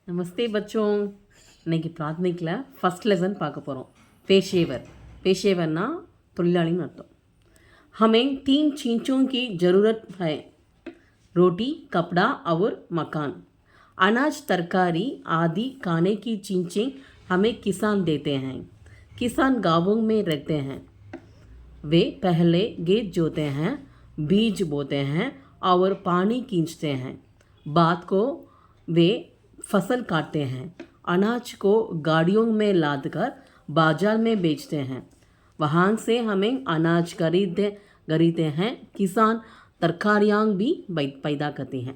नमस्ते बच्चों। இன்னைக்கு பிராத்மிக்கில் ஃபஸ்ட் லெசன் பார்க்க போகிறோம். पेशेवर पेशेवरना தொழிலாளின்னு அர்த்தம். हमें 3 चीज़ों की ज़रूरत है: रोटी, कपड़ा और मकान. अनाज, तरकारी आदि खाने की चीज़ें हमें किसान देते हैं. किसान गाँवों में रहते हैं. वे पहले खेत जोते हैं, बीज बोते हैं और पानी खींचते हैं. बाद को वे फसल काटते हैं. अनाज को गाड़ियों में लादकर बाजार में बेचते हैं. वहाँ से हमें अनाज खरीदते हैं. किसान तरकारियाँ भी पैदा करते हैं.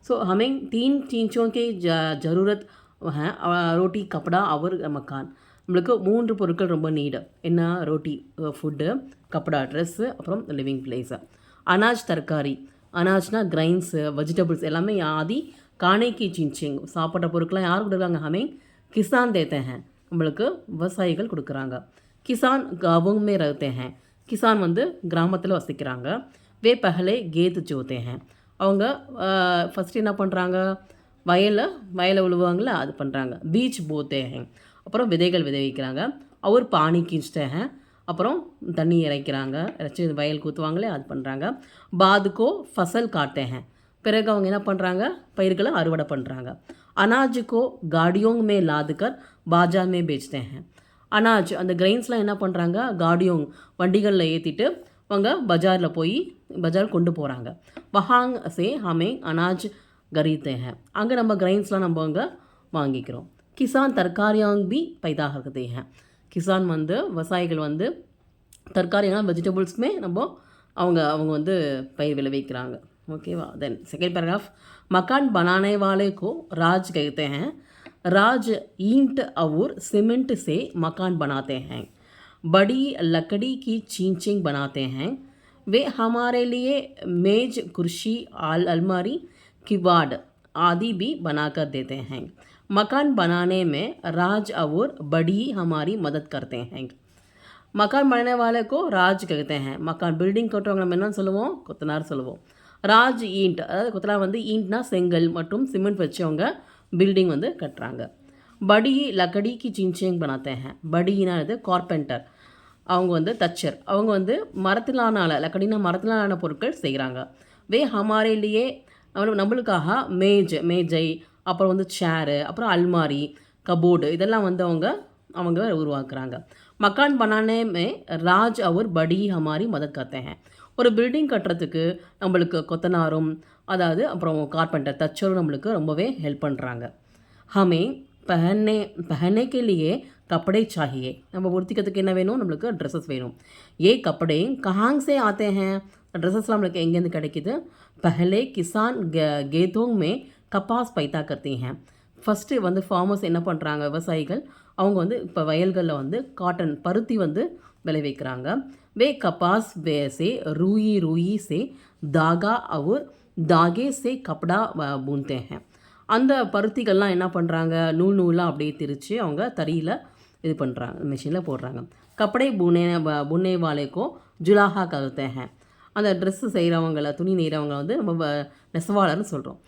सो हमें 3 चीज़ों की ज़रूरत है: रोटी, कपड़ा और मकान. நம்மளுக்கு 3 பொருட்கள் ரொம்ப நீடு. என்ன? ரோட்டி ஃபுட்டு, கப்படா ட்ரெஸ்ஸு, அப்புறம் லிவிங் பிளேஸு. அனாஜ் தர்காரி, அனாஜ்னா கிரைன்ஸு, வெஜிடபிள்ஸ் எல்லாமே ஆதி காணைக்கு சின்சிங் சாப்பிட்ற பொருட்கள்லாம் யார் கொடுக்குறாங்க? ஹமே கிசான் தேத்தே ஹேன், நம்மளுக்கு விவசாயிகள் கொடுக்குறாங்க. கிசான் காவும் மே ரஹ்தே ஹேன், கிசான் வந்து கிராமத்தில் வசிக்கிறாங்க. வே பஹலே கேத் ஜோத்தே ஹேன், அவங்க ஃபஸ்ட்டு என்ன பண்ணுறாங்க? வயலை உழுவாங்களே அது பண்ணுறாங்க. பீச் போத்தே ஹேன், அப்புறம் விதைகள் விதைவிக்கிறாங்க. அவர் பானி கீஞ்சிட்டே ஹேன், அப்புறம் தண்ணி இறைக்கிறாங்க. இறைச்சி வயல் கூத்துவாங்களே அது பண்ணுறாங்க. பாதுக்கோ ஃபசல் காட்டே ஹேன், பிறகு அவங்க என்ன பண்ணுறாங்க? பயிர்களை அறுவடை பண்ணுறாங்க. அனாஜுக்கோ காடியோங் மே லாதுக்கர் பாஜார் மே பேச்தே ஹேன், அனாஜ் அந்த கிரெயின்ஸ்லாம் என்ன பண்ணுறாங்க? காடியோங் வண்டிகளில் ஏற்றிட்டு அவங்க பஜார் கொண்டு போகிறாங்க. வஹாங் சே ஹமே அனாஜ் கரீத்தே ஹேன், அங்கே நம்ம கிரெயின்ஸ்லாம் நம்ம அங்கே வாங்கிக்கிறோம். கிசான் தர்காரியாங் பி पैदा करते हैं, கிசான் வந்து விவசாயிகள் வந்து தர்காரியான வெஜிடபிள்ஸுமே அவங்க வந்து பயிர் விளைவிக்கிறாங்க. ओकेवा. देन सेकेंड पैराग्राफ, मकान बनाने वाले को राज कहते हैं. राज ईंट और सीमेंट से मकान बनाते हैं. बड़ी लकड़ी की चींचिंग बनाते हैं. वे हमारे लिए मेज, कुर्सी, अलमारी, किवाड़ आदि भी बनाकर देते हैं. मकान बनाने में राज और बड़ी हमारी मदद करते हैं. मकान बनाने वाले को राज कहते हैं. मकान बिल्डिंग कட்டுறவங்க நம்ம என்ன சொல்லுவோம்? கொத்தனார் சொல்லுவோம். ராஜ் ஈண்ட், அதாவது கொத்தனார் வந்து ஈண்ட்னா செங்கல் மற்றும் சிமெண்ட் வச்சு அவங்க பில்டிங் வந்து கட்டுறாங்க. படி லக்கடிக்கு சின்சிங் பனாத்தே ஹேன், படினா இது கார்பெண்டர், அவங்க வந்து தச்சர், அவங்க வந்து மரத்திலான லக்கடினா மரத்திலான பொருட்கள் செய்கிறாங்க. வே ஹமாரேலியே நம்மளுக்காக மேஜை, அப்புறம் வந்து சேரு, அப்புறம் அல்மாரி, கபோர்டு இதெல்லாம் வந்து அவங்க உருவாக்குறாங்க. மக்கான் பனானே மே ராஜ் அவர் படி ஹமாரி மதத் கர்த்தே ஹேன், ஒரு பில்டிங் கட்டுறதுக்கு நம்மளுக்கு கொத்தனாரும் அதாவது அப்புறம் கார்பெண்டர் தச்சரும் நம்மளுக்கு ரொம்பவே ஹெல்ப் பண்ணுறாங்க. ஹமே பஹனே கே லியே கப்படே சாஹியே, நம்ம உடுத்திக்கிறதுக்கு என்ன வேணும்? நம்மளுக்கு ட்ரெஸ்ஸஸ் வேணும். ஏ கப்படே கஹாங் சே ஆத்தே ஹேன், ட்ரெஸ்ஸஸ்லாம் நம்மளுக்கு எங்கேருந்து கிடைக்கிது? பஹலே கிசான் கேத்தோங் மே கப்பாஸ் பைதா கர்த்தே ஹேன். ஃபஸ்ட்டு வந்து ஃபார்மர்ஸ் என்ன பண்ணுறாங்க? விவசாயிகள் அவங்க வந்து இப்போ வயல்களில் வந்து காட்டன் பருத்தி வந்து விளைவிக்கிறாங்க. वे कपास से रूई से धागा और धागे से कपड़ा बुनते हैं. அந்த பருத்திகள்லாம் என்ன பண்ணுறாங்க? நூலாக அப்படியே திரித்து அவங்க தறியில் இது பண்ணுறாங்க, மிஷினில் போடுறாங்க. கப்படை புனே வாலேக்கோ ஜுலாஹா கருத்தே ஹேன், அந்த ட்ரெஸ்ஸு செய்கிறவங்கள துணி நெய்கிறவங்க வந்து நம்ம நெசவாளர்னு சொல்கிறோம்.